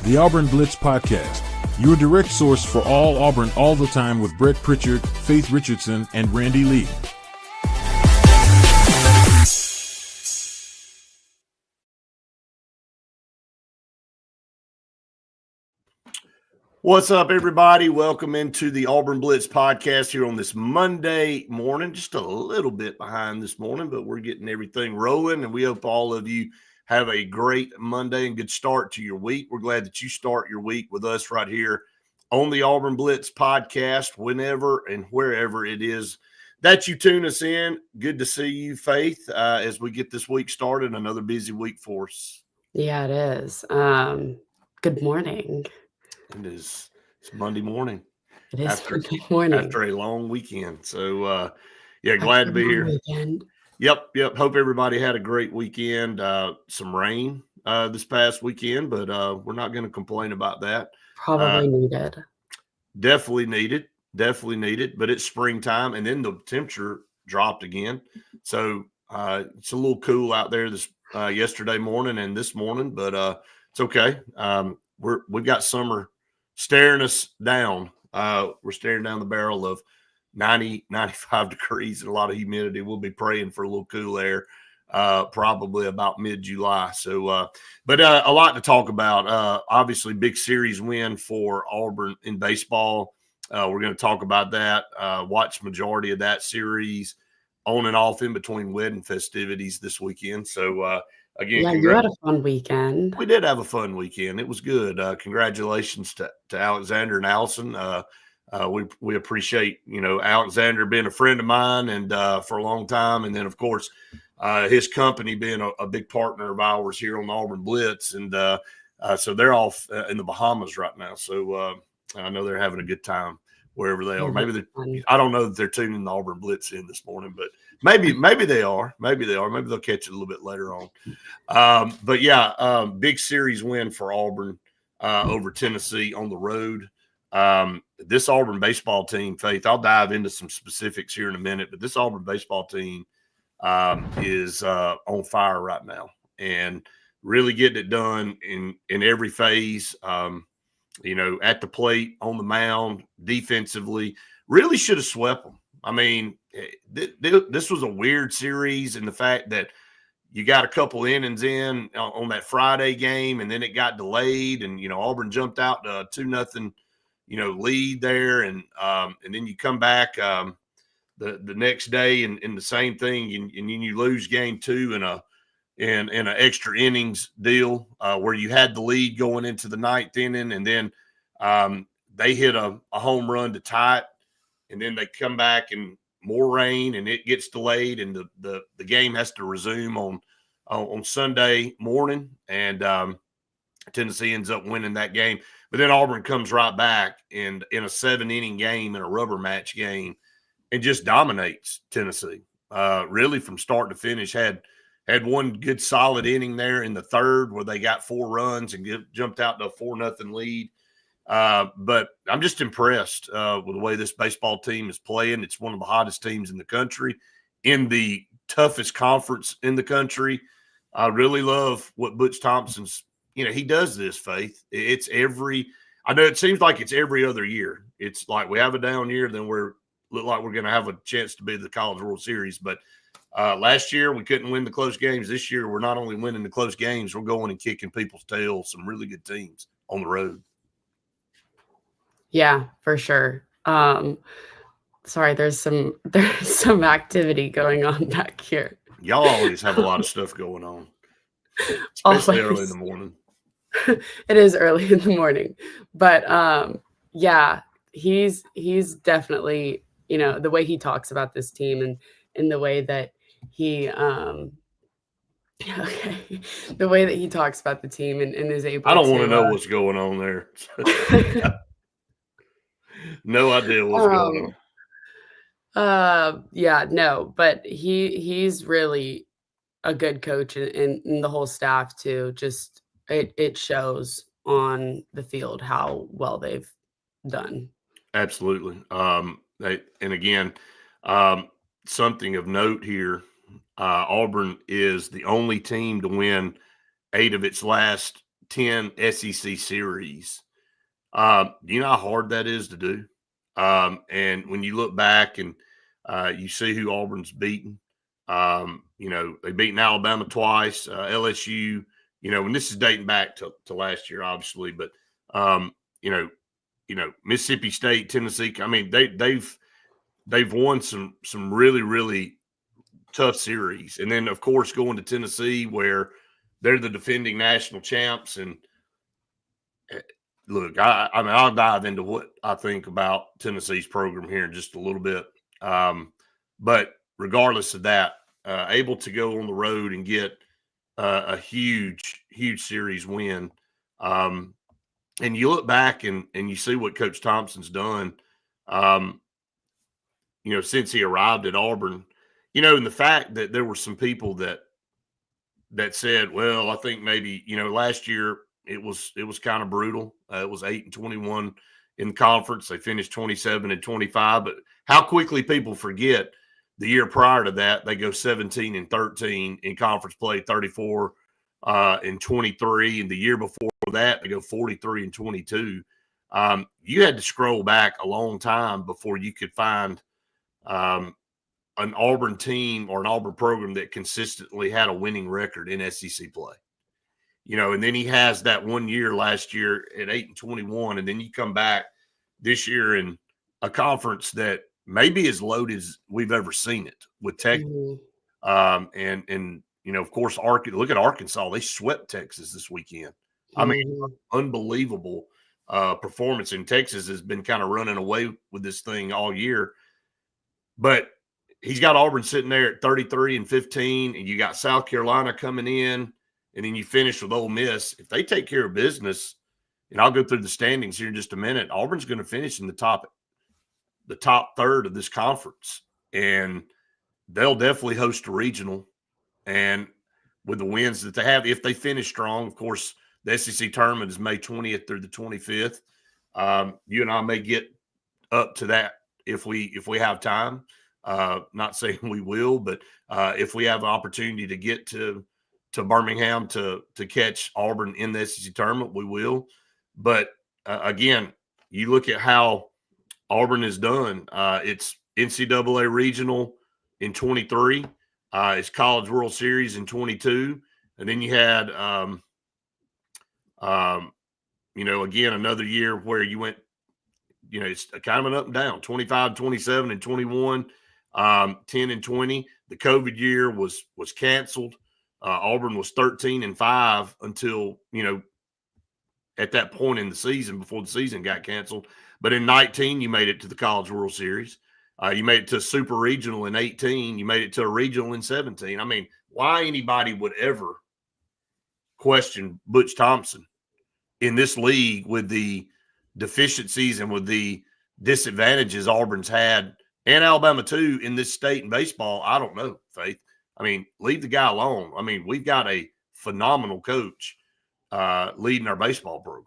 the Auburn Blitz Podcast, your direct source for all Auburn all the time with Brett Pritchard, Faith Richardson, and Randy Lee. What's up, everybody? Welcome into the Auburn Blitz Podcast here on this Monday morning. Just a little bit behind this morning, but we're getting everything rolling, and we hope all of you have a great Monday and good start to your week. We're glad that you start your week with us right here on the Auburn Blitz Podcast, whenever and wherever it is that you tune us in. Good to see you, Faith, as we get this week started. Another busy week for us. Yeah, it is. Good morning. It's Monday morning. It is Monday morning. After a long weekend. So, glad to be here. Weekend. Yep. Hope everybody had a great weekend. Some rain this past weekend, but we're not going to complain about that. Probably needed. Definitely needed, but it's springtime, and then the temperature dropped again. So it's a little cool out there this yesterday morning and this morning, but it's okay. We've got summer staring us down. We're staring down the barrel of 90, 95 degrees and a lot of humidity. We'll be praying for a little cool air probably about mid-July. So, but a lot to talk about. Obviously, big series win for Auburn in baseball. We're going to talk about that, watch majority of that series on and off in between wedding festivities this weekend. So, again, you had a fun weekend. We did have a fun weekend. It was good. Congratulations to Alexander and Allison. We appreciate, Alexander being a friend of mine and for a long time. And then, of course, his company being a big partner of ours here on the Auburn Blitz. And so they're off in the Bahamas right now. So I know they're having a good time wherever they are. Maybe I don't know that they're tuning the Auburn Blitz in this morning, but maybe they are. Maybe they'll catch it a little bit later on. Big series win for Auburn over Tennessee on the road. This Auburn baseball team, Faith, I'll dive into some specifics here in a minute, but this Auburn baseball team is on fire right now and really getting it done in every phase. At the plate, on the mound, defensively, really should have swept them. I mean, this was a weird series in the fact that you got a couple innings in on that Friday game, and then it got delayed, and Auburn jumped out to 2-0, lead there, and then you come back the next day and the same thing, and then you lose game 2 in an extra innings deal where you had the lead going into the 9th inning, and then they hit a home run to tie it, and then they come back and more rain, and it gets delayed, and the game has to resume on Sunday morning, and Tennessee ends up winning that game. But then Auburn comes right back in a 7-inning game, in a rubber match game, and just dominates Tennessee. Really from start to finish, had one good solid inning there in the 3rd where they got 4 runs and jumped out to a 4-0 lead. But I'm just impressed with the way this baseball team is playing. It's one of the hottest teams in the country, in the toughest conference in the country. I really love what Butch Thompson's, he does this, Faith. I know it seems like it's every other year. It's like we have a down year, then look like we're going to have a chance to be the College World Series. But last year we couldn't win the close games. This year we're not only winning the close games, we're going and kicking people's tails. Some really good teams on the road. Yeah, for sure. Sorry, there's some activity going on back here. Y'all always have a lot of stuff going on, especially early in the morning. It is early in the morning, but he's definitely, the way he talks about this team and in the way that he the way that he talks about the team and is able. I don't want to know what's going on there. No idea what's going on. But he's really a good coach, and the whole staff too. Just it shows on the field how well they've done. Absolutely. And again, something of note here, Auburn is the only team to win 8 of its last 10 SEC series. You know how hard that is to do? And when you look back and you see who Auburn's beaten, you know, they've beaten Alabama twice, LSU, you know, and this is dating back to last year, obviously, but, you know, Mississippi State, Tennessee, I mean, they've won some really, really tough series. And then, of course, going to Tennessee where they're the defending national champs. And look, I mean, I'll dive into what I think about Tennessee's program here in just a little bit. But regardless of that, able to go on the road and get a huge, huge series win. And you look back and you see what Coach Thompson's done, you know, since he arrived at Auburn, you know, and the fact that there were some people that said, well, I think maybe, you know, last year it was kind of brutal. It was 8-21 in conference. They finished 27-25, but how quickly people forget the year prior to that, they go 17-13 in conference play, 34 and 23. And the year before that, they go 43-22. You had to scroll back a long time before you could find an Auburn team or an Auburn program that consistently had a winning record in SEC play. You know, and then he has that 1 year last year at 8-21, and then you come back this year in a conference that may be as loaded as we've ever seen it with Texas. And you know, of course, look at Arkansas. They swept Texas this weekend. I mean, unbelievable performance. And Texas has been kind of running away with this thing all year. But he's got Auburn sitting there at 33-15, and you got South Carolina coming in, and then you finish with Ole Miss. If they take care of business, and I'll go through the standings here in just a minute, Auburn's going to finish in the top third of this conference, and they'll definitely host a regional. And with the wins that they have, if they finish strong, of course, the SEC tournament is May 20th through the 25th. You and I may get up to that if we have time. Not saying we will, but if we have an opportunity to get to Birmingham to catch Auburn in the SEC tournament, we will. But again, you look at how Auburn has done. It's NCAA regional in 23. It's College World Series in 22. And then you had, you know, again, another year where you went, you know, it's kind of an up and down, 25, 27, and 21, 10 and 20. The COVID year was canceled. Auburn was 13-5 until, you know, at that point in the season before the season got canceled. But in 19, you made it to the College World Series. You made it to a super regional in 18. You made it to a regional in 17. I mean, why anybody would ever question Butch Thompson in this league with the deficiencies and with the disadvantages Auburn's had, and Alabama too, in this state in baseball, I don't know, Faith. I mean, leave the guy alone. I mean, we've got a phenomenal coach leading our baseball program.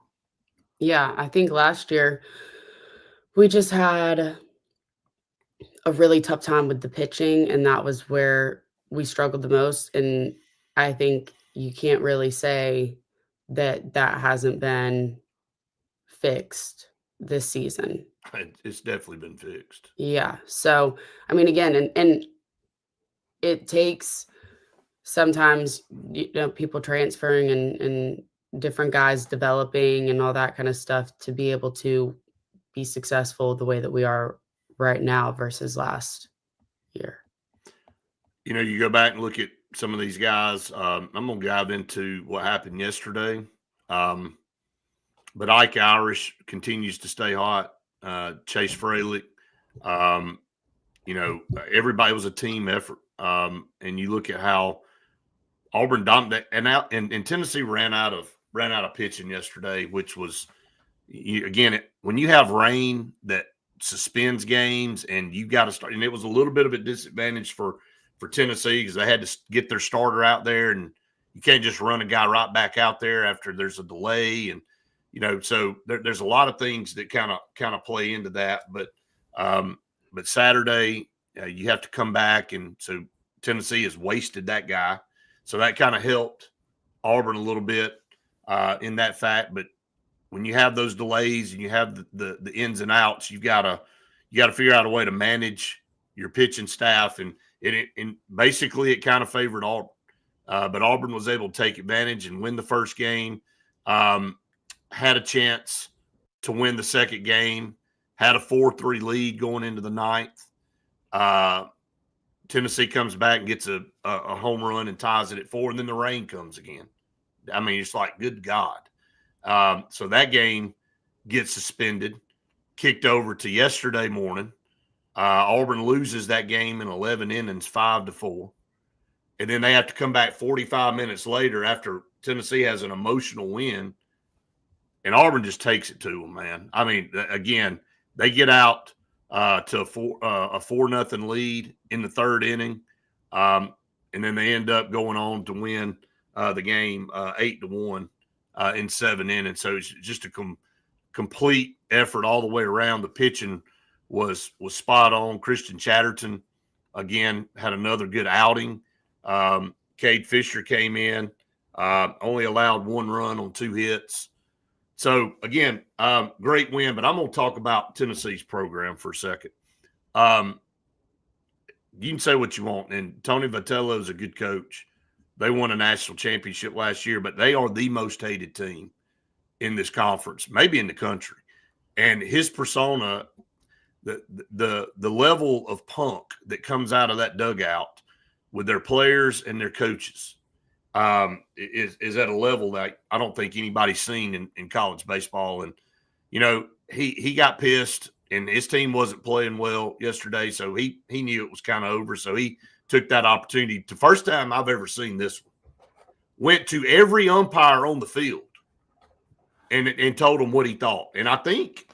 Yeah, I think last year we just had a really tough time with the pitching, and that was where we struggled the most. And I think you can't really say that hasn't been fixed this season. It's definitely been fixed. Yeah. So, I mean, again, and it takes sometimes, you know, people transferring and different guys developing and all that kind of stuff to be able to be successful the way that we are right now versus last year. You know, you go back and look at some of these guys. I'm going to dive into what happened yesterday. But Ike Irish continues to stay hot. Chase Fralick, you know, everybody was a team effort. And you look at how Auburn dominated, and Tennessee ran out of pitching yesterday, which was, again, when you have rain that suspends games and you got to start, and it was a little bit of a disadvantage for Tennessee because they had to get their starter out there, and you can't just run a guy right back out there after there's a delay. And, you know, so there's a lot of things that kind of play into that. But Saturday, you have to come back, and so Tennessee has wasted that guy. So that kind of helped Auburn a little bit. in that fact. But when you have those delays and you have the ins and outs, you gotta figure out a way to manage your pitching staff, and basically it kind of favored Auburn. But Auburn was able to take advantage and win the first game. Had a chance to win the second game. Had a 4-3 lead going into the ninth. Tennessee comes back and gets a home run and ties it at 4, and then the rain comes again. I mean, it's like, good God. So that game gets suspended, kicked over to yesterday morning. Auburn loses that game in 11 innings, 5-4. And then they have to come back 45 minutes later after Tennessee has an emotional win, and Auburn just takes it to them, man. I mean, again, they get out to a 4-0 lead in the third inning, and then they end up going on to win the game 8-1 in 7 innings. So it's just a complete effort all the way around. The pitching was spot on. Christian Chatterton, again, had another good outing. Cade Fisher came in, only allowed 1 run on 2 hits. So, again, great win. But I'm going to talk about Tennessee's program for a second. You can say what you want, and Tony Vitello is a good coach. They won a national championship last year, but they are the most hated team in this conference, maybe in the country. And his persona, the level of punk that comes out of that dugout with their players and their coaches is at a level that I don't think anybody's seen in college baseball. And, you know, he got pissed, and his team wasn't playing well yesterday, so he knew it was kind of over. So he took that opportunity. The first time I've ever seen this one, went to every umpire on the field and told them what he thought. And I think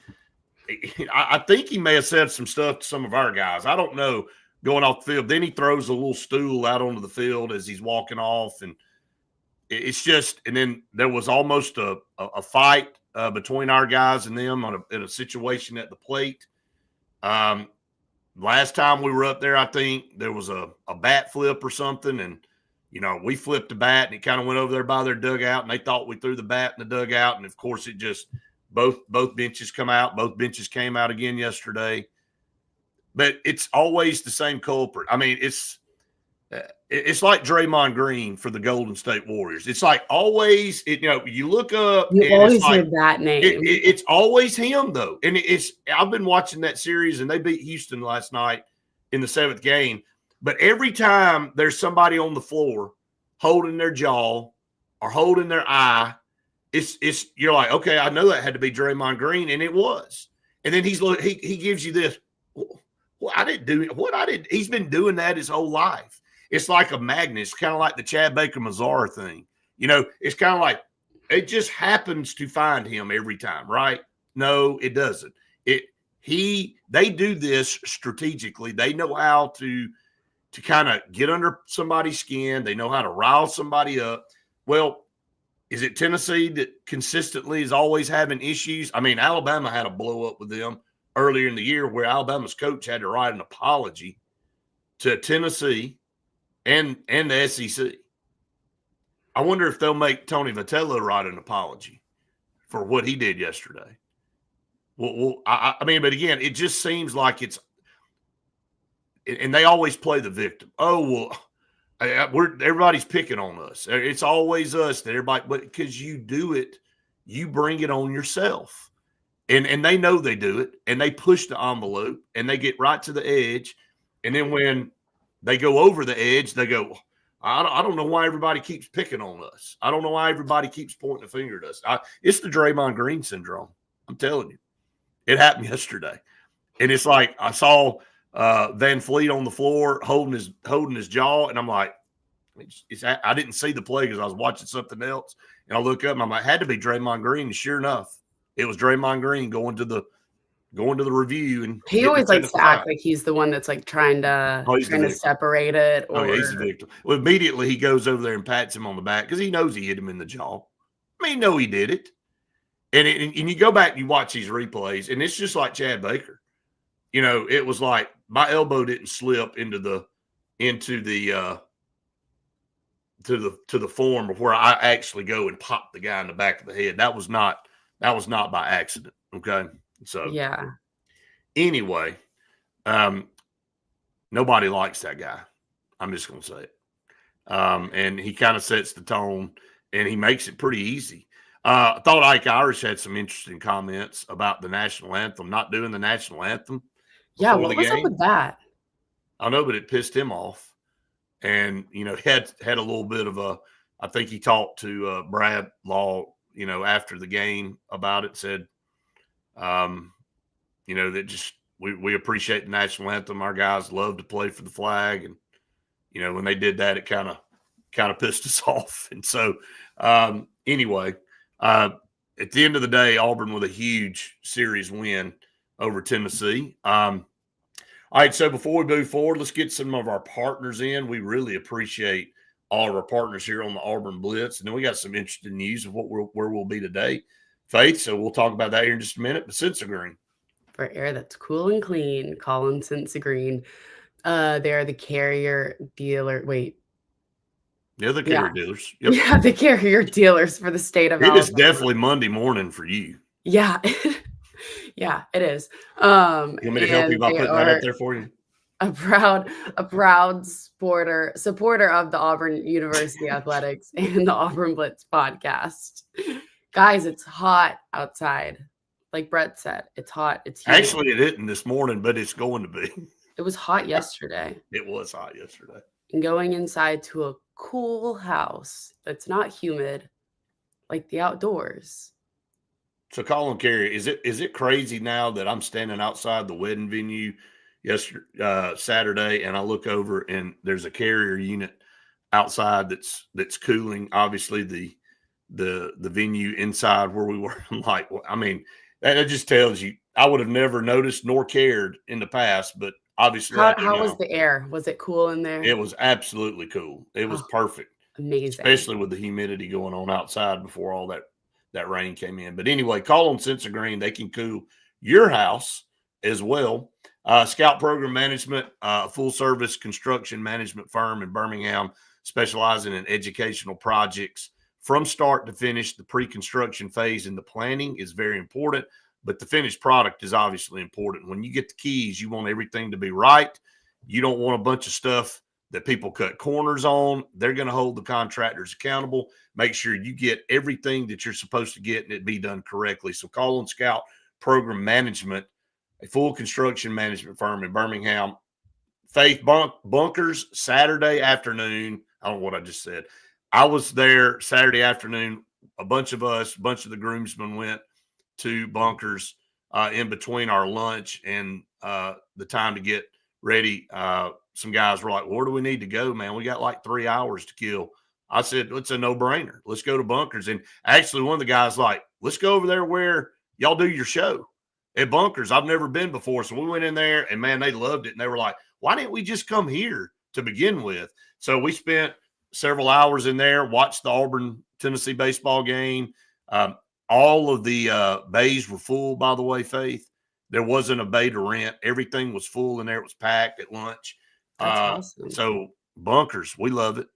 he may have said some stuff to some of our guys. I don't know, going off the field. Then he throws a little stool out onto the field as he's walking off. And it's just – and then there was almost a fight between our guys and them in a situation at the plate. Last time we were up there, I think there was a bat flip or something, and, you know, we flipped the bat, and it kind of went over there by their dugout, and they thought we threw the bat in the dugout, and, of course, it just both benches come out. Both benches came out again yesterday. But it's always the same culprit. I mean, it's like Draymond Green for the Golden State Warriors. It's like always, you look up. You always hear that name. It's always him, though. And I've been watching that series, and they beat Houston last night in the 7th game. But every time there's somebody on the floor holding their jaw or holding their eye, you're like, okay, I know that had to be Draymond Green, and it was. And then he gives you this. Well, I didn't do it. He's been doing that his whole life. It's like a magnet. It's kind of like the Chad Baker Mazara thing. You know, it's kind of like it just happens to find him every time, right? No, it doesn't. They do this strategically. They know how to kind of get under somebody's skin. They know how to rile somebody up. Well, is it Tennessee that consistently is always having issues? I mean, Alabama had a blow up with them earlier in the year where Alabama's coach had to write an apology to Tennessee and the SEC. I wonder if they'll make Tony Vitello write an apology for what he did yesterday. Well, I mean, but again, it just seems like and they always play the victim. Oh, well, everybody's picking on us. It's always us that everybody, but because you do it, you bring it on yourself. And they know they do it, and they push the envelope, and they get right to the edge. And then when they go over the edge, they go, I don't know why everybody keeps picking on us. I don't know why everybody keeps pointing a finger at us. It's the Draymond Green syndrome. I'm telling you. It happened yesterday. And it's like I saw Van Fleet on the floor holding his jaw, and I'm like, I didn't see the play because I was watching something else. And I look up, and I'm like, had to be Draymond Green. And sure enough, it was Draymond Green going to the review, and he always likes to act like he's the one that's like trying to separate it. Or... Oh, yeah, he's the victim. Well, immediately he goes over there and pats him on the back because he knows he hit him in the jaw. I mean, no, he did it. And you go back and you watch these replays, and it's just like Chad Baker. You know, it was like my elbow didn't slip into the to the form of where I actually go and pop the guy in the back of the head. That was not by accident. Okay. So Yeah. anyway, nobody likes that guy. I'm just going to say it. And he kind of sets the tone, and he makes it pretty easy. I thought Ike Irish had some interesting comments about the national anthem, not doing the national anthem Yeah. before What the was up game. with that? I know, but it pissed him off. And, had a little bit of I think he talked to Brad Law, after the game about it, said, that just we appreciate the national anthem. Our guys love to play for the flag. And, when they did that, it kind of pissed us off. And so anyway, at the end of the day, Auburn with a huge series win over Tennessee. All right, so before we move forward, let's get some of our partners in. We really appreciate all of our partners here on the Auburn Blitz. And then we got some interesting news of where we'll be today, Faith. So we'll talk about that here in just a minute. But Sensa Green. For air that's cool and clean, call them Sensa Green. They're the carrier dealer. Wait. Yeah, the carrier dealers. Yep. Yeah, the carrier dealers for the state of Alabama. It is definitely Monday morning for you. Yeah. Yeah, it is. You want me to help you by putting that up there for you? A proud supporter of the Auburn University Athletics and the Auburn Blitz podcast. Guys, it's hot outside. Like Brett said, it's hot. It's humid. Actually, it isn't this morning, but it's going to be. It was hot yesterday. It was hot yesterday. And going inside to a cool house that's not humid, like the outdoors. So, Colin Carey, is it crazy now that I'm standing outside the wedding venue Saturday, and I look over and there's a carrier unit outside that's cooling, obviously the venue inside where we were. I'm like, I mean, that just tells you I would have never noticed nor cared in the past, but obviously. How was the air? Was it cool in there? It was absolutely cool. It was perfect. Amazing. Especially with the humidity going on outside before all that rain came in. But anyway, call on Sensa Green. They can cool your house as well. Scout Program Management, full-service construction management firm in Birmingham, specializing in educational projects from start to finish. The pre-construction phase and the planning is very important, but the finished product is obviously important. When you get the keys, you want everything to be right. You don't want a bunch of stuff that people cut corners on. They're going to hold the contractors accountable. Make sure you get everything that you're supposed to get and it be done correctly. So call on Scout Program Management, a full construction management firm in Birmingham. Faith Bunkers, Saturday afternoon. I don't know what I just said. I was there Saturday afternoon. A bunch of the groomsmen went to Bunkers in between our lunch and the time to get ready. Some guys were like, where do we need to go, man? We got like 3 hours to kill. I said, it's a no-brainer. Let's go to Bunkers. And actually, one of the guys like, let's go over there where y'all do your show at Bunkers. I've never been before. So we went in there, and, man, they loved it. And they were like, why didn't we just come here to begin with? So we spent several hours in there, watched the Auburn-Tennessee baseball game. All of the bays were full, by the way, Faith. There wasn't a bay to rent. Everything was full in there. It was packed at lunch. That's awesome. So Bunkers, we love it.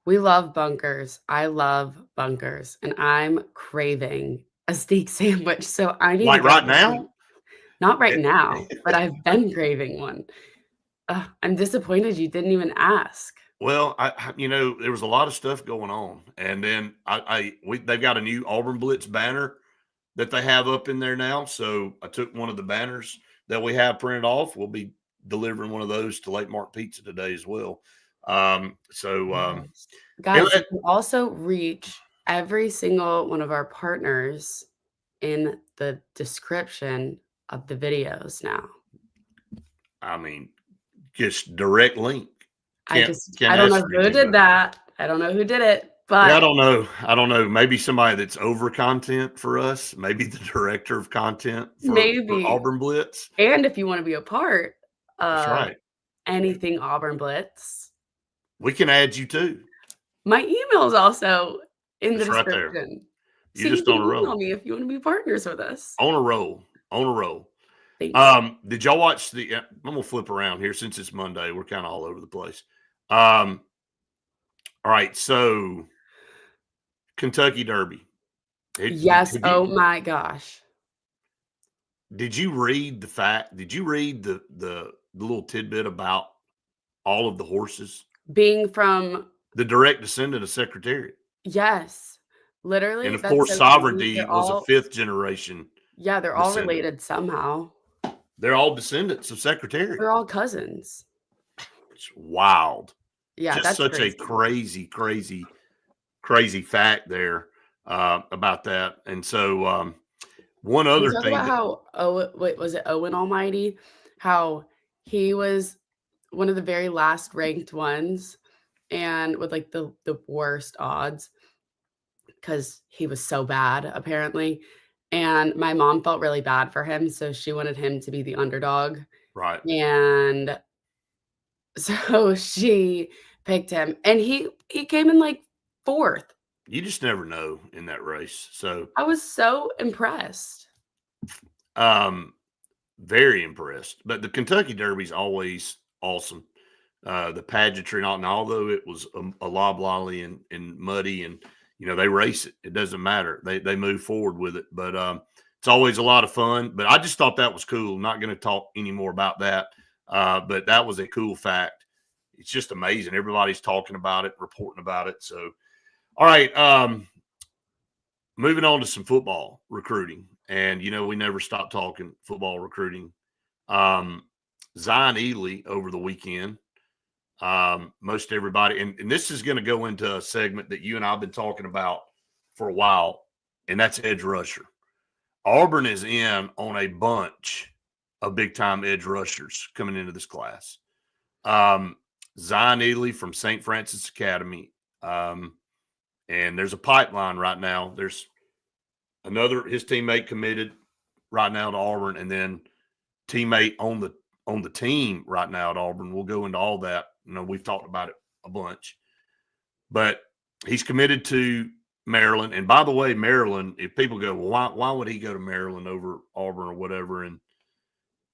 We love Bunkers. I love Bunkers, and I'm craving a steak sandwich. So I need right now? Not right now, but I've been craving one. I'm disappointed you didn't even ask. Well, there was a lot of stuff going on, and then they've got a new Auburn Blitz banner that they have up in there now. So I took one of the banners that we have printed off. We'll be delivering one of those to Lake Mark Pizza today as well. Guys, you can also reach every single one of our partners in the description of the videos now. I mean, just direct link. I don't know who did that. I don't know who did it, but yeah, I don't know. Maybe somebody that's over content for us. Maybe the director of content for Auburn Blitz. And if you want to be a part of that's right. Anything Auburn Blitz, we can add you too. My email is also in the description. Right there. You're just on a roll. Email me if you want to be partners with us. On a roll. Thanks. Did y'all watch I'm gonna flip around here since it's Monday. We're kind of all over the place. All right, so Kentucky Derby. Yes. Oh my gosh. Did you read the fact? Did you read the little tidbit about all of the horses? Being from The direct descendant of Secretariat. yes. And Literally, of that's course, so crazy. Sovereignty was a fifth generation Yeah, they're all descendant. related somehow. They're all descendants of Secretariat. They're all cousins. It's wild. Yeah, Just that's such a crazy. crazy fact there about that. And so one Can you other talk thing about that how wait, was it Owen Almighty? How he was one of the very last ranked ones and with like the worst odds because he was so bad, apparently. And my mom felt really bad for him, so she wanted him to be the underdog. right. And so she picked him, and he came in like 4th. You just never know in that race. So I was so impressed. very impressed. But the Kentucky Derby's always awesome. The pageantry and all, and although it was a loblolly and muddy and they race it. It doesn't matter. They move forward with it. But it's always a lot of fun. But I just thought that was cool. I'm not going to talk any more about that. But that was a cool fact. It's just amazing. Everybody's talking about it, reporting about it. So, all right. Moving on to some football recruiting. And, we never stop talking football recruiting. Zion Ely over the weekend. Most everybody, and this is going to go into a segment that you and I have been talking about for a while, and that's edge rusher. Auburn is in on a bunch of big-time edge rushers coming into this class. Zion Ely from St. Francis Academy, and there's a pipeline right now. There's his teammate committed right now to Auburn, and then teammate on the team right now at Auburn. We'll go into all that. We've talked about it a bunch, but he's committed to Maryland. And by the way, Maryland, if people go, well, why would he go to Maryland over Auburn or whatever? And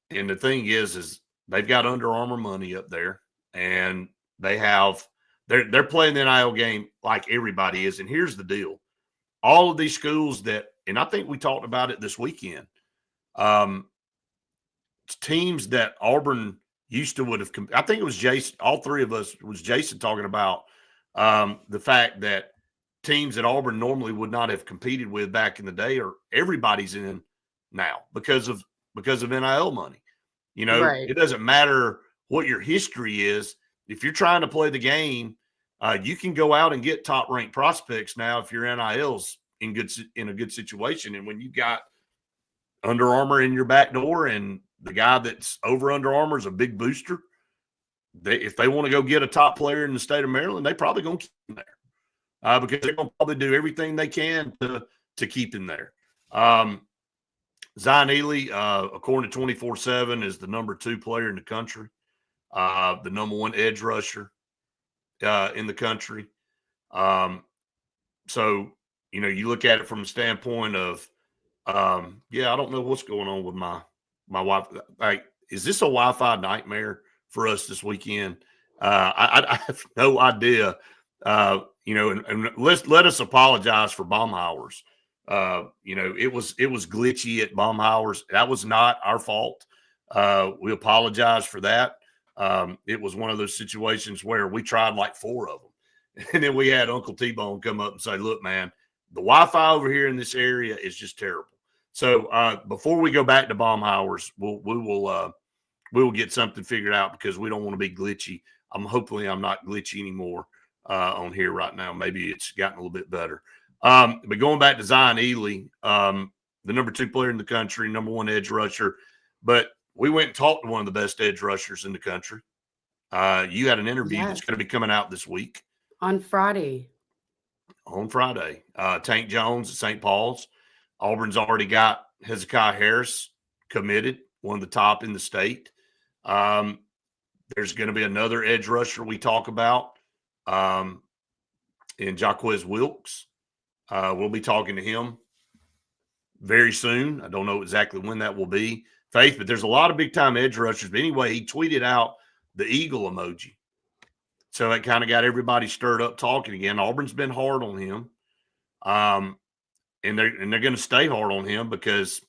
the thing is they've got Under Armour money up there, and they're playing the NIL game like everybody is. And here's the deal. All of these schools and I think we talked about it this weekend, teams that Auburn used to would have. I think it was Jason. All three of us was Jason talking about the fact that teams that Auburn normally would not have competed with back in the day, or everybody's in now because of NIL money. Right. It doesn't matter what your history is. If you're trying to play the game, you can go out and get top ranked prospects now if your NIL's in a good situation. And when you got Under Armour in your back door and the guy that's over Under Armour is a big booster, if they want to go get a top player in the state of Maryland, they probably going to keep him there because they're going to probably do everything they can to keep him there. Zion Ely, according to 24/7, is the number 2 player in the country, the number 1 edge rusher in the country. So, you look at it from the standpoint of, I don't know what's going on with my wife. Like, is this a Wi-Fi nightmare for us this weekend? I have no idea. And let us apologize for Baumhauer's. It was glitchy at Baumhauer's. That was not our fault. We apologize for that. It was one of those situations where we tried like 4 of them, and then we had Uncle T-Bone come up and say, "Look, man, the Wi-Fi over here in this area is just terrible." So before we go back to Baumhauer's, we will get something figured out because we don't want to be glitchy. Hopefully I'm not glitchy anymore on here right now. Maybe it's gotten a little bit better. But going back to Zion Ely, the number 2 player in the country, number 1 edge rusher. But we went and talked to one of the best edge rushers in the country. You had an interview that's going to be coming out this week. On Friday. Tank Jones at St. Paul's. Auburn's already got Hezekiah Harris committed, one of the top in the state. There's going to be another edge rusher we talk about in Jaquez Wilkes. We'll be talking to him very soon. I don't know exactly when that will be, Faith, but there's a lot of big-time edge rushers. But anyway, he tweeted out the eagle emoji. So it kind of got everybody stirred up talking again. Auburn's been hard on him. And they're going to stay hard on him because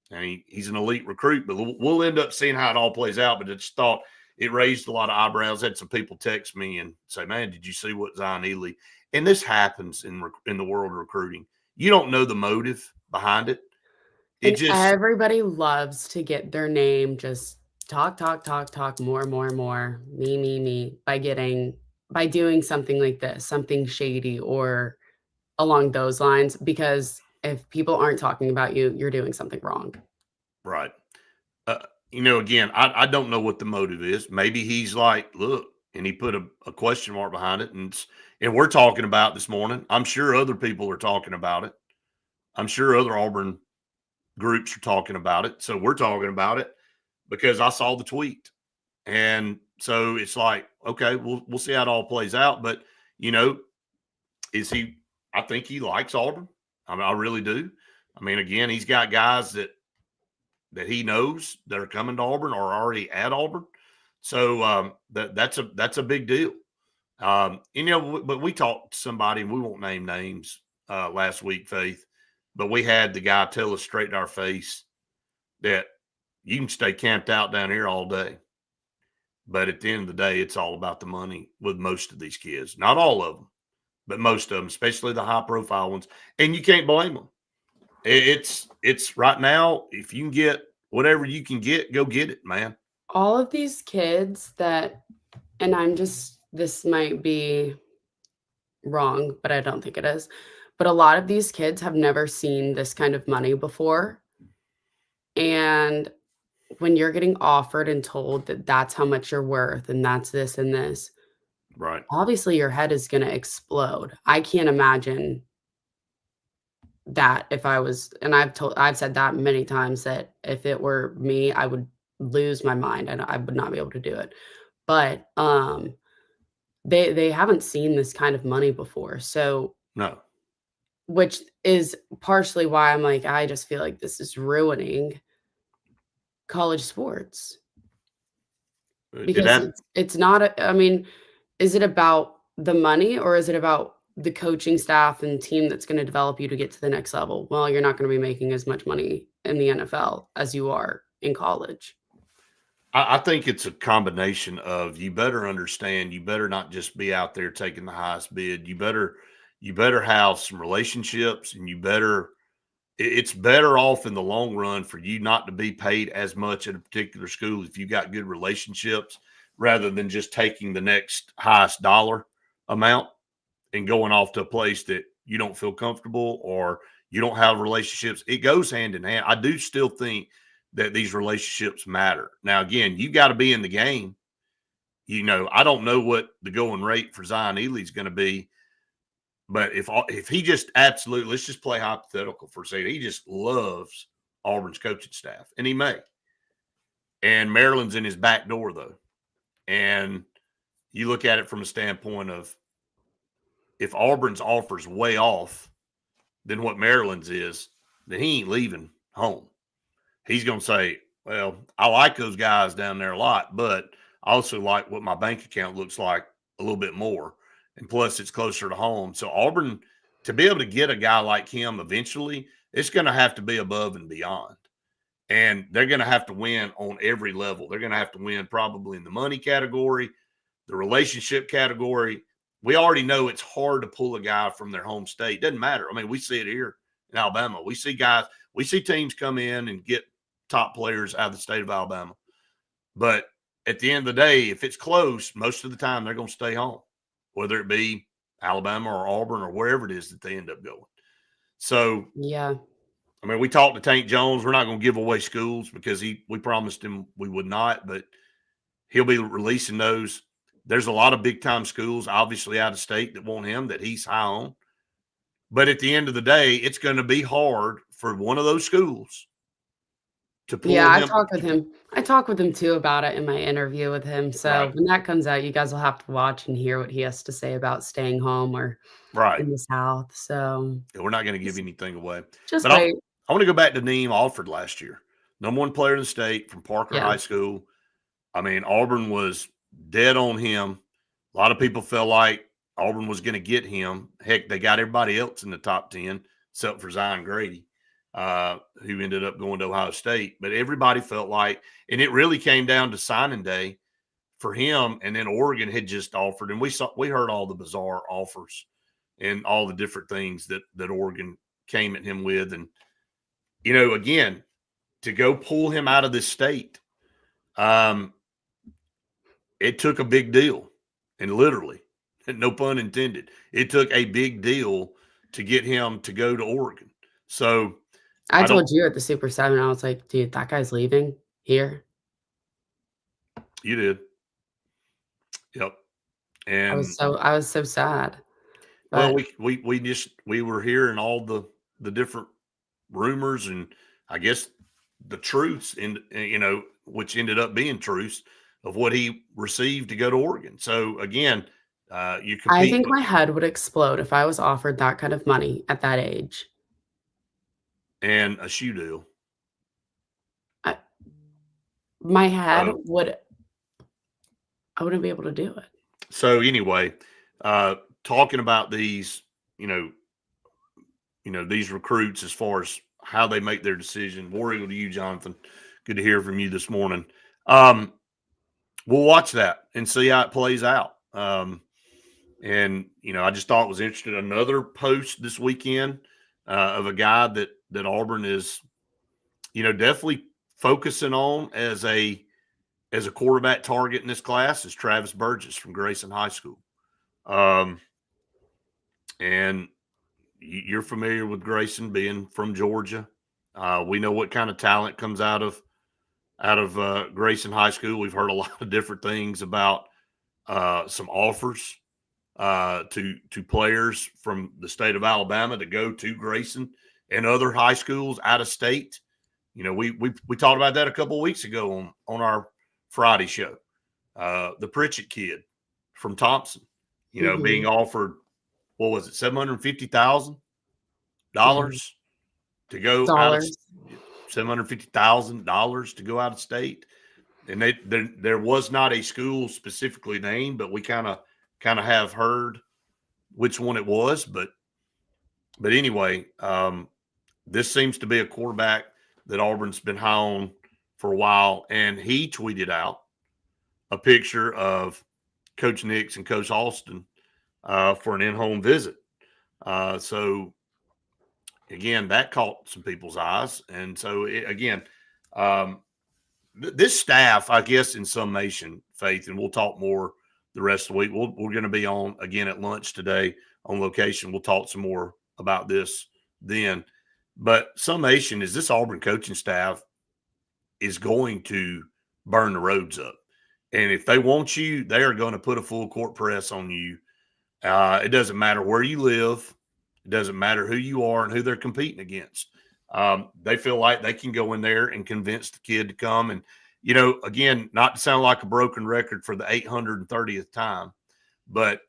he's an elite recruit. But we'll end up seeing how it all plays out. But I just thought it raised a lot of eyebrows. Had some people text me and say, "Man, did you see what Zion Ely?" And this happens in the world of recruiting. You don't know the motive behind it. And everybody loves to get their name just talk more, me by doing something like this, something shady or along those lines, because if people aren't talking about you, you're doing something wrong. Right. Again, I don't know what the motive is. Maybe he's like, look, and he put a question mark behind it. And we're talking about this morning. I'm sure other people are talking about it. I'm sure other Auburn groups are talking about it. So we're talking about it because I saw the tweet. And so it's like, okay, we'll see how it all plays out. But, I think he likes Auburn. I mean, I really do. I mean, again, he's got guys that he knows that are coming to Auburn or already at Auburn. So that's a big deal. But we talked to somebody, and we won't name names last week, Faith, but we had the guy tell us straight in our face that you can stay camped out down here all day. But at the end of the day, it's all about the money with most of these kids. Not all of them, but most of them, especially the high-profile ones. And you can't blame them. It's right now, if you can get whatever you can get, go get it, man. All of these kids and this might be wrong, but I don't think it is. But a lot of these kids have never seen this kind of money before. And when you're getting offered and told that that's how much you're worth and that's this and this, right? Obviously, your head is going to explode. I can't imagine that if I was, and I've said that many times, that if it were me, I would lose my mind and I would not be able to do it. But they haven't seen this kind of money before. So no. Which is partially why I'm like, I just feel like this is ruining college sports. Because it's not, I mean, is it about the money or is it about the coaching staff and team that's going to develop you to get to the next level? Well, you're not going to be making as much money in the NFL as you are in college. I think it's a combination of, you better understand, you better not just be out there taking the highest bid. You better have some relationships, and it's better off in the long run for you not to be paid as much at a particular school if you got good relationships, rather than just taking the next highest dollar amount and going off to a place that you don't feel comfortable or you don't have relationships. It goes hand in hand. I do still think that these relationships matter. Now, again, you got to be in the game. I don't know what the going rate for Zion Ely is going to be, but if he just absolutely, let's just play hypothetical for a second, he just loves Auburn's coaching staff, and he may. And Maryland's in his back door, though. And you look at it from a standpoint of, if Auburn's offer's way off than what Maryland's is, then he ain't leaving home. He's going to say, well, I like those guys down there a lot, but I also like what my bank account looks like a little bit more. And plus, it's closer to home. So Auburn, to be able to get a guy like him eventually, it's going to have to be above and beyond. And they're going to have to win on every level. They're going to have to win probably in the money category, the relationship category. We already know it's hard to pull a guy from their home state. Doesn't matter. I mean, we see it here in Alabama. We see teams come in and get top players out of the state of Alabama. But at the end of the day, if it's close, most of the time they're going to stay home, whether it be Alabama or Auburn or wherever it is that they end up going. So, yeah. I mean, we talked to Tank Jones. We're not going to give away schools because we promised him we would not, but he'll be releasing those. There's a lot of big-time schools, obviously out of state, that want him, that he's high on. But at the end of the day, it's going to be hard for one of those schools to pull him. I talked with him too about it in my interview with him. So when that comes out, you guys will have to watch and hear what he has to say about staying home or in the South. So we're not going to give anything away. Just wait. I want to go back to Neem Alford last year. #1 player in the state from Parker High School. I mean, Auburn was dead on him A lot of people felt like Auburn was going to get him. Heck, they got everybody else in the top 10 except for Zion Grady, who ended up going to Ohio State. But everybody felt like, and it really came down to signing day for him. And then Oregon had just offered, and we heard all the bizarre offers and all the different things that Oregon came at him with. And, you know, again, to go pull him out of this state, it took a big deal. And literally, no pun intended, it took a big deal to get him to go to Oregon. So I told you at the Super 7, I was like, dude, that guy's leaving here. You did. Yep. And I was so sad. Well, we were hearing all the different rumors and I guess the truths, and you know, which ended up being truths of what he received to go to Oregon. So again, you compete. I think my head would explode if I was offered that kind of money at that age. And a shoe deal. My head would. I wouldn't be able to do it. So anyway, talking about these, you know, these recruits as far as how they make their decision. War Eagle to you, Jonathan. Good to hear from you this morning. We'll watch that and see how it plays out. And, you know, I just thought it was interesting. Another post this weekend of a guy that Auburn is, you know, definitely focusing on as a quarterback target in this class is Travis Burgess from Grayson High School. And you're familiar with Grayson being from Georgia. We know what kind of talent comes out of Grayson High School. We've heard a lot of different things about some offers to players from the state of Alabama to go to Grayson and other high schools out of state. You know, we talked about that a couple of weeks ago on our Friday show. The Pritchard kid from Thompson, you know, being offered, what was it, $750,000 to go out of $750,000 to go out of state. And there was not a school specifically named, but we kind of have heard which one it was. But anyway, this seems to be a quarterback that Auburn's been high on for a while. And he tweeted out a picture of Coach Nix and Coach Austin for an in-home visit. So again, that caught some people's eyes. And so this staff, I guess, in summation, Faith, and we'll talk more the rest of the week. We're going to be on again at lunch today on location. We'll talk some more about this then. But summation is this Auburn coaching staff is going to burn the roads up. And if they want you, they are going to put a full court press on you. It doesn't matter where you live. It doesn't matter who you are and who they're competing against. They feel like they can go in there and convince the kid to come. And, you know, again, not to sound like a broken record for the 830th time, but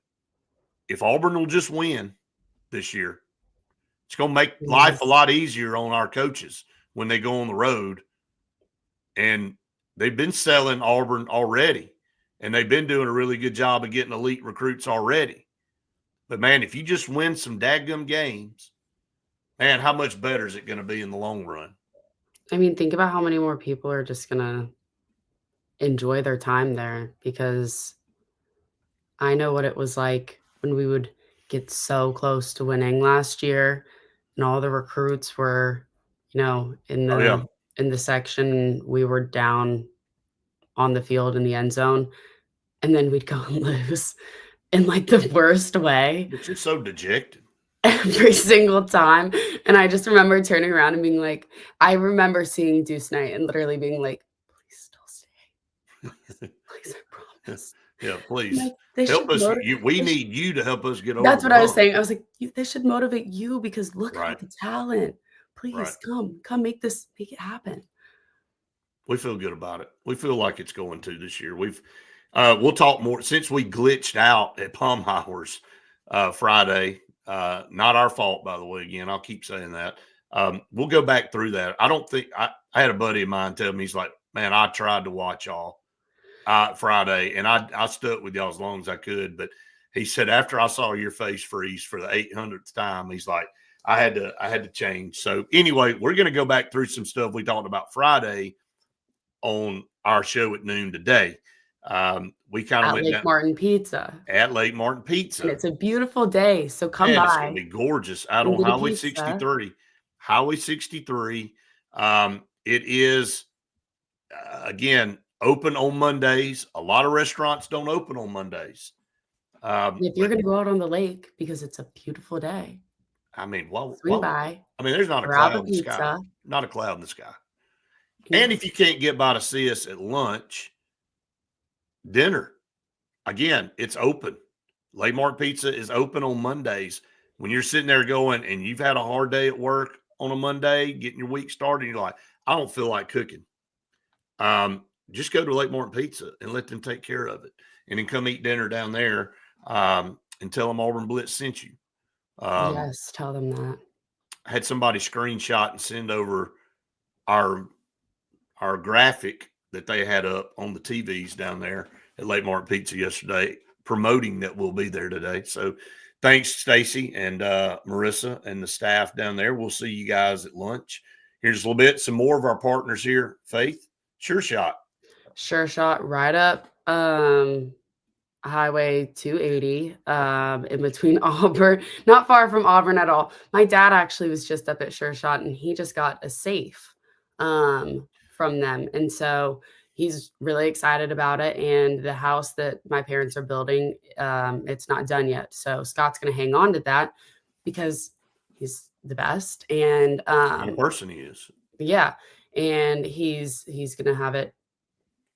if Auburn will just win this year, it's going to make life a lot easier on our coaches when they go on the road. And they've been selling Auburn already, and they've been doing a really good job of getting elite recruits already. But, man, if you just win some dadgum games, man, how much better is it going to be in the long run? I mean, think about how many more people are just going to enjoy their time there, because I know what it was like when we would get so close to winning last year and all the recruits were, you know, in the section, we were down on the field in the end zone, and then we'd go and lose in like the worst way. But you're so dejected. Every single time. And I just remember turning around and being like, I remember seeing Deuce Knight and literally being like, please still stay. Please, I promise. Yeah, please. Like, help us. We need you to help us get over. That's what I was saying. I was like, they should motivate you, because look at the talent. Please come make it happen. We feel good about it. We feel like it's going to this year. We'll talk more since we glitched out at Palmhauer's Friday. Not our fault, by the way. Again, I'll keep saying that. We'll go back through that. I don't think I had a buddy of mine tell me, he's like, man, I tried to watch y'all. Friday, and I stuck with y'all as long as I could. But he said after I saw your face freeze for the 800th time, he's like, I had to change. So anyway, we're going to go back through some stuff we talked about Friday on our show at noon today. We kind of At went Lake down Martin Pizza. at Lake Martin Pizza. And it's a beautiful day, so come Man, by. it's going to be gorgeous out and on get a Highway pizza. 63. Highway 63. It is, again, open on Mondays. A lot of restaurants don't open on Mondays. If you're going to go out on the lake because it's a beautiful day, I mean, swing by. I mean, there's not a grab cloud in the sky. pizza. Not a cloud in the sky. Yeah. And if you can't get by to see us at lunch, dinner, again, it's open. Lake Martin Pizza is open on Mondays. When you're sitting there going and you've had a hard day at work on a Monday, getting your week started, you're like, I don't feel like cooking. Just go to Lake Martin Pizza and let them take care of it. And then come eat dinner down there and tell them Auburn Blitz sent you. Yes, tell them that. I had somebody screenshot and send over our graphic that they had up on the TVs down there at Lake Martin Pizza yesterday, promoting that we'll be there today. So thanks, Stacy and Marissa and the staff down there. We'll see you guys at lunch. Here's a little bit, some more of our partners here. Faith, Sure Shot. Sure Shot right up Highway 280 in between Auburn, not far from Auburn at all. My dad actually was just up at Sure Shot and he just got a safe from them. And so he's really excited about it. And the house that my parents are building, it's not done yet. So Scott's going to hang on to that because he's the best. And What a person he is. yeah. And he's going to have it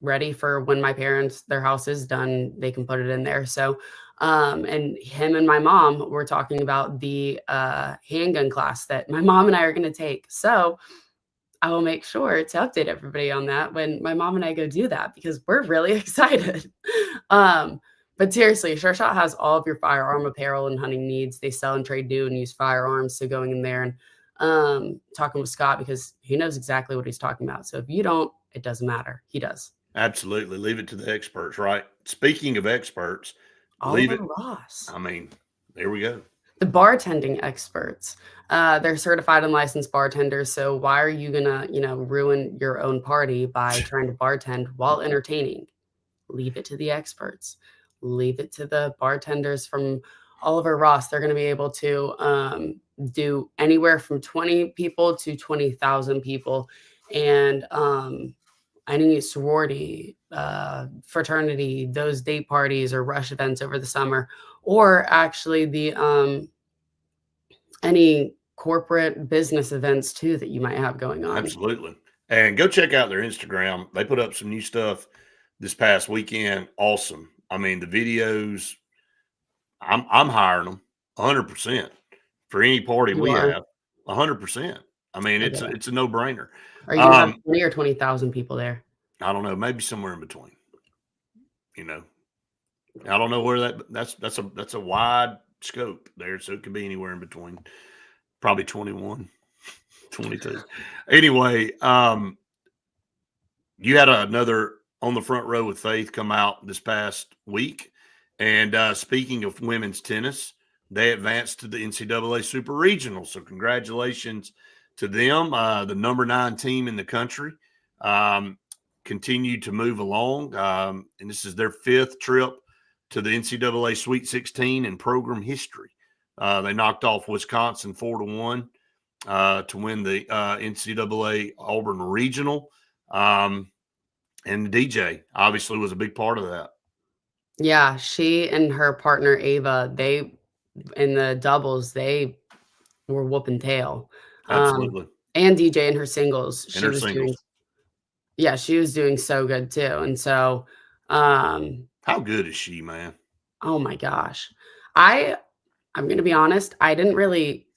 ready for when my parents, their house is done, they can put it in there. So, and him and my mom were talking about the handgun class that my mom and I are going to take. So I will make sure to update everybody on that when my mom and I go do that, because we're really excited. But seriously, Sure Shot has all of your firearm apparel and hunting needs. They sell and trade new and used firearms. So going in there and talking with Scott, because he knows exactly what he's talking about. So if you don't, it doesn't matter. He does. Absolutely. Leave it to the experts, right? Speaking of experts, Oliver Ross. I mean, there we go. The bartending experts. They're certified and licensed bartenders. So why are you gonna, ruin your own party by trying to bartend while entertaining? Leave it to the experts. Leave it to the bartenders from Oliver Ross. They're going to be able to do anywhere from 20 people to 20,000 people. And any sorority, fraternity, those date parties or rush events over the summer, or actually the any corporate business events too that you might have going on. Absolutely. And go check out their Instagram. They put up some new stuff this past weekend. Awesome. I mean, the videos, I'm hiring them 100% for any party we have. 100%. I mean, it's a no brainer. Are you have 20 or 20,000 people there? I don't know, maybe somewhere in between. I don't know where that's a wide scope there, so it could be anywhere in between. Probably 21, 22. Anyway, you had another On the Front Row with Faith come out this past week, and speaking of women's tennis, they advanced to the NCAA Super Regional. So congratulations to them, the number 9 team in the country. Continue to move along, and this is their 5th trip to the NCAA Sweet 16 in program history. They knocked off Wisconsin 4-1 to win the NCAA Auburn Regional, and DJ obviously was a big part of that. Yeah, she and her partner Ava, they in the doubles, they were whooping tail. Absolutely. And DJ in her singles, she was doing so good too. And so, how good is she, man? Oh my gosh, I'm going to be honest. I didn't really,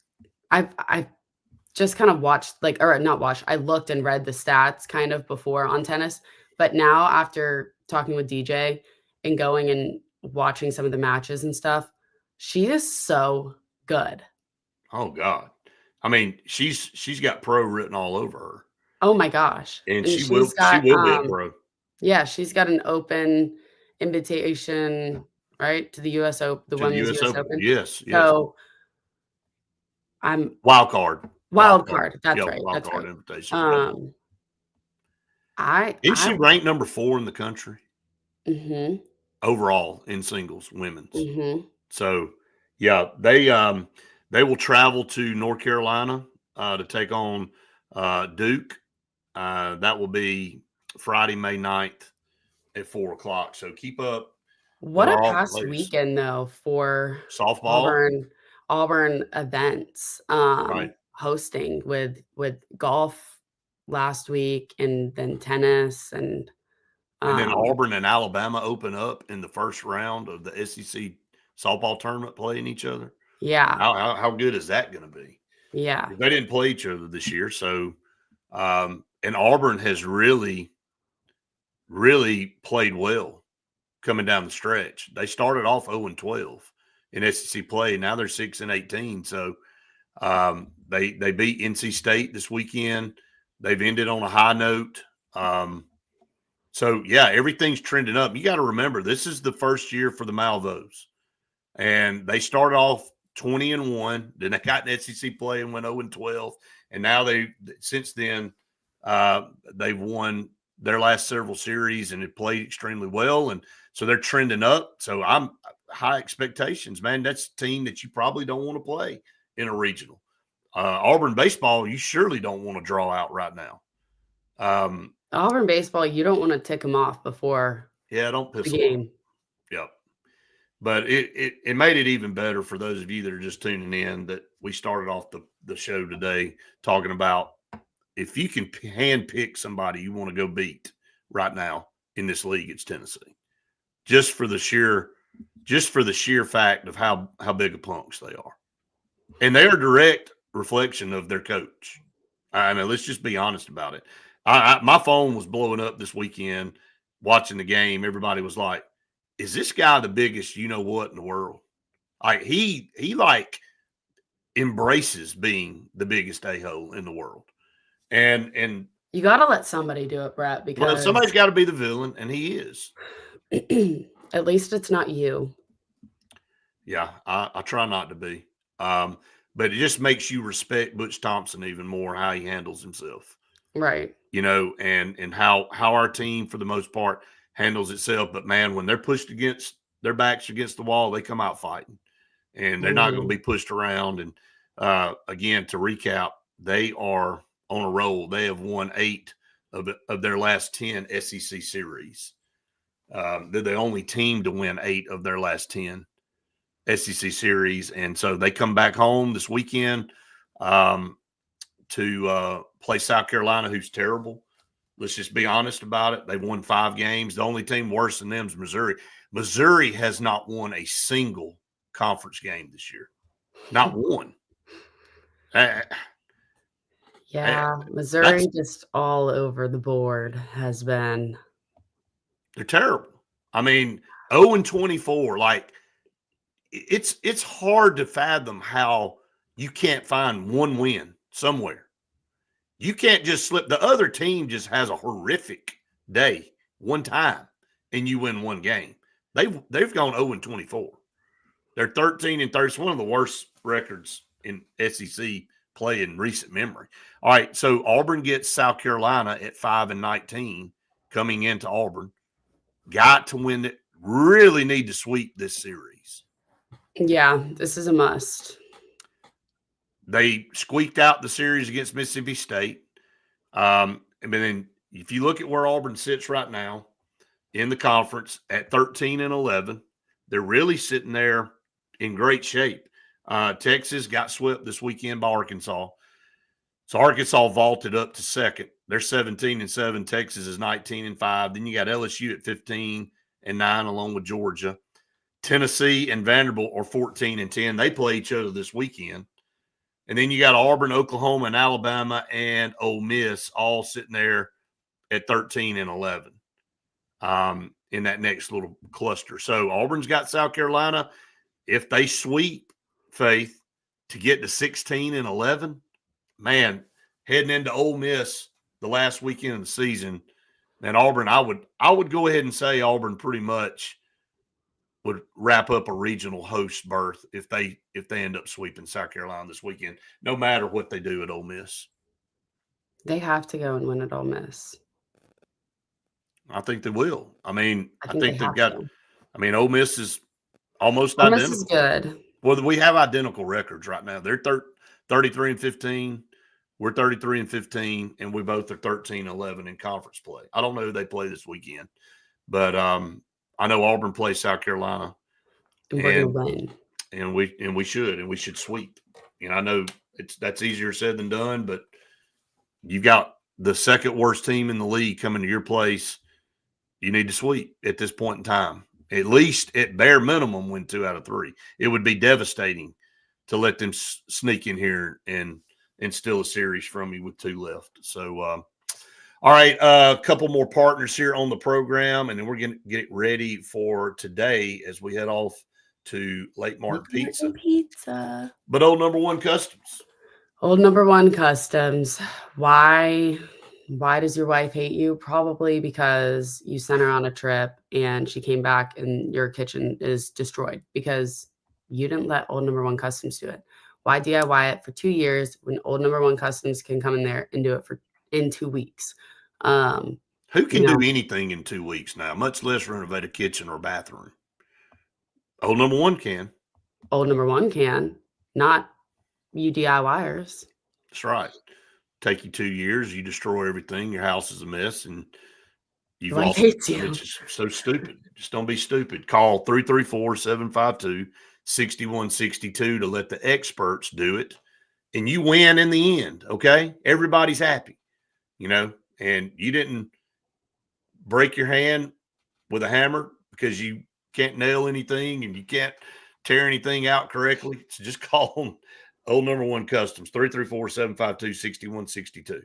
I just kind of watched I looked and read the stats kind of before on tennis, but now after talking with DJ and going and watching some of the matches and stuff, she is so good. Oh God. I mean, she's got pro written all over her. Oh my gosh. And she will be a pro. Yeah, she's got an open invitation, right, to the US Open, the to the Women's U.S. US Open. Open. Yes, yes. So I'm Wild card. wild card. Yeah, That's right. wild That's card right. invitation. Yep. Um, Isn't I she ranked number 4 in the country mhm, overall in singles, women's? mhm. So, yeah, they will travel to North Carolina to take on Duke. That will be Friday, May 9th at 4 o'clock. So keep up What with a our Auburn past players. weekend though for Softball, Auburn events, right? hosting with golf last week and then tennis and, And then um Auburn and Alabama open up in the first round of the SEC softball tournament playing each other. yeah, How good is that going to be? yeah. They didn't play each other this year, so and Auburn has really played well coming down the stretch. They started off 0-12 in SEC play. Now they're 6-18. So they beat NC State this weekend. They've ended on a high note. So yeah, everything's trending up. You got to remember, this is the first year for the Malvos, and they started off 20-1. Then they got in SEC play and went 0-12, and now since then they've won their last several series and have played extremely well, and so they're trending up. So I'm high expectations, man. That's a team that you probably don't want to play in a regional. Auburn baseball, you surely don't want to draw out right now. Auburn baseball, you don't wanna tick them off before Yeah, don't the piss them off. game. Yep. But it made it even better for those of you that are just tuning in that we started off the show today talking about if you can hand pick somebody you want to go beat right now in this league, it's Tennessee. Just for the sheer fact of how big of punks they are. And they're a direct reflection of their coach. I mean, let's just be honest about it. My phone was blowing up this weekend watching the game. Everybody was like, is this guy the biggest you know what in the world? Like he like embraces being the biggest a-hole in the world. And You gotta let somebody do it, Brett, well, because somebody's got to be the villain, and he is. at least it's not you. Yeah, I try not to be. But it just makes you respect Butch Thompson even more, how he handles himself. Right. You know, and how our team for the most part handles itself. But man, when they're pushed against their backs against the wall, they come out fighting, and they're not going to be pushed around. And again, to recap, they are on a roll. They have won 8 of their last 10 SEC series. They're the only team to win 8 of their last 10 SEC series, and so they come back home this weekend to play South Carolina, who's terrible. Let's just be honest about it. They've won 5 games. The only team worse than them is Missouri. Missouri has not won a single conference game this year. Not one. Yeah, Missouri just all over the board has been. They're terrible. I mean, 0-24. Like it's hard to fathom how you can't find one win somewhere. You can't just slip. The other team just has a horrific day one time, and you win one game. They've gone 0-24. They're 13-30. It's one of the worst records in SEC play in recent memory. All right, so Auburn gets South Carolina at 5-19 coming into Auburn. Got to win it. Really need to sweep this series. Yeah, this is a must. They squeaked out the series against Mississippi State. And then if you look at where Auburn sits right now in the conference at 13-11, they're really sitting there in great shape. Texas got swept this weekend by Arkansas. So Arkansas vaulted up to second. They're 17-7. Texas is 19-5. Then you got LSU at 15-9 along with Georgia. Tennessee and Vanderbilt are 14-10. They play each other this weekend. And then you got Auburn, Oklahoma, and Alabama, and Ole Miss all sitting there at 13-11 in that next little cluster. So Auburn's got South Carolina. If they sweep, Faith, to get to 16-11, man, heading into Ole Miss the last weekend of the season, And Auburn, I would go ahead and say Auburn pretty much would wrap up a regional host berth if they end up sweeping South Carolina this weekend, no matter what they do at Ole Miss. They have to go and win at Ole Miss. I think they will. I mean, I think they they've got to. – I mean, Ole Miss is almost Ole identical. Miss is good. Well, we have identical records right now. They're 33-15. We're 33-15, and we both are 13-11 in conference play. I don't know who they play this weekend, but I know Auburn plays South Carolina, and we're gonna win. And we should sweep. I know that's easier said than done, but you got the second worst team in the league coming to your place. You need to sweep at this point in time. At least at bare minimum, win 2 out of 3. It would be devastating to let them sneak in here and steal a series from you with 2 left. So, all right, a couple more partners here on the program, and then we're going to get ready for today as we head off to Lake Martin Pizza. But Old Number One Customs. Old Number One Customs. Why does your wife hate you? Probably because you sent her on a trip and she came back and your kitchen is destroyed because you didn't let Old Number One Customs do it. Why DIY it for 2 years when Old Number One Customs can come in there and do it in 2 weeks? Who can do anything in 2 weeks now, much less renovate a kitchen or bathroom? Old Number One can. Old Number One can, not you DIYers. That's right. Take you 2 years, you destroy everything, your house is a mess, and you've lost it. It's just so stupid. Just don't be stupid. Call 334-752-6162 to let the experts do it, and you win in the end, okay? Everybody's happy, and you didn't break your hand with a hammer because you can't nail anything and you can't tear anything out correctly. So just call them Old Number One Customs, 334-752-6162.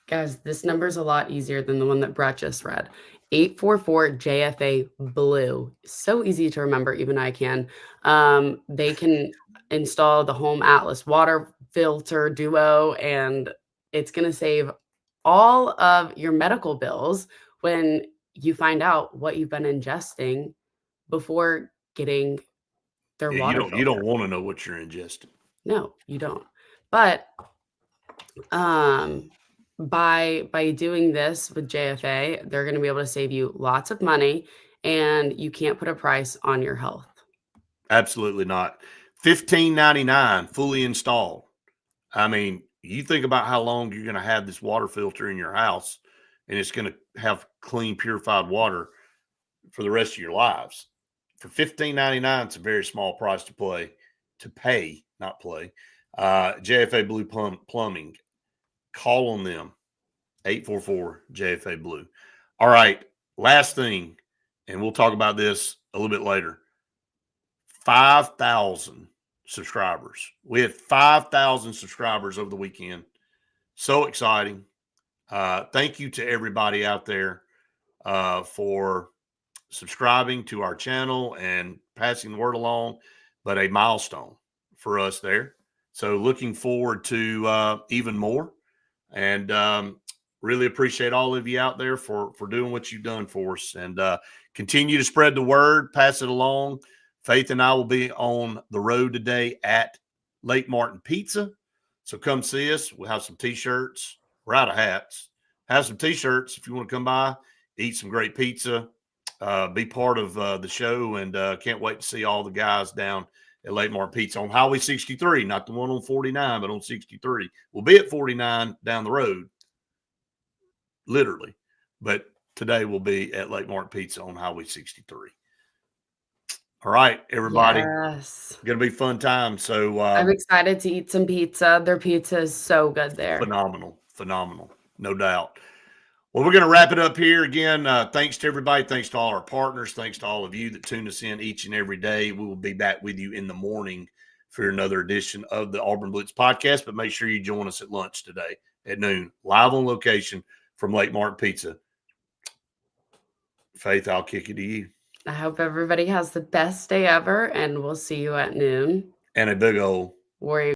Guys, this number is a lot easier than the one that Brett just read. 844-JFA Blue. So easy to remember, even I can. They can install the Home Atlas water filter duo, and it's going to save all of your medical bills when you find out what you've been ingesting before getting their water filter. You don't want to know what you're ingesting. No, you don't. But by doing this with JFA, they're going to be able to save you lots of money, and you can't put a price on your health. Absolutely not. $15.99 fully installed. I mean, you think about how long you're going to have this water filter in your house, and it's going to have clean, purified water for the rest of your lives. For $15.99, it's a very small price to pay, not play. JFA Blue Plumbing. Call on them, 844-JFA Blue. All right, last thing, and we'll talk about this a little bit later. 5,000 subscribers. We had 5,000 subscribers over the weekend. So exciting. Thank you to everybody out there for subscribing to our channel and passing the word along, but a milestone for us there. So looking forward to even more, and really appreciate all of you out there for doing what you've done for us, and continue to spread the word, pass it along. Faith and I will be on the road today at Lake Martin Pizza. So come see us. We'll have some T-shirts. We're out of hats. Have some T-shirts if you want to come by, eat some great pizza, be part of the show, and can't wait to see all the guys down at Lake Martin Pizza on Highway 63, not the one on 49, but on 63. We'll be at 49 down the road, literally. But today we'll be at Lake Martin Pizza on Highway 63. All right, everybody. Yes. Going to be fun time. So I'm excited to eat some pizza. Their pizza is so good there. Phenomenal. No doubt. Well, we're going to wrap it up here. Again, thanks to everybody. Thanks to all our partners. Thanks to all of you that tune us in each and every day. We will be back with you in the morning for another edition of the Auburn Blitz podcast. But make sure you join us at lunch today at noon, live on location from Lake Martin Pizza. Faith, I'll kick it to you. I hope everybody has the best day ever, and we'll see you at noon. And a big old Warrior.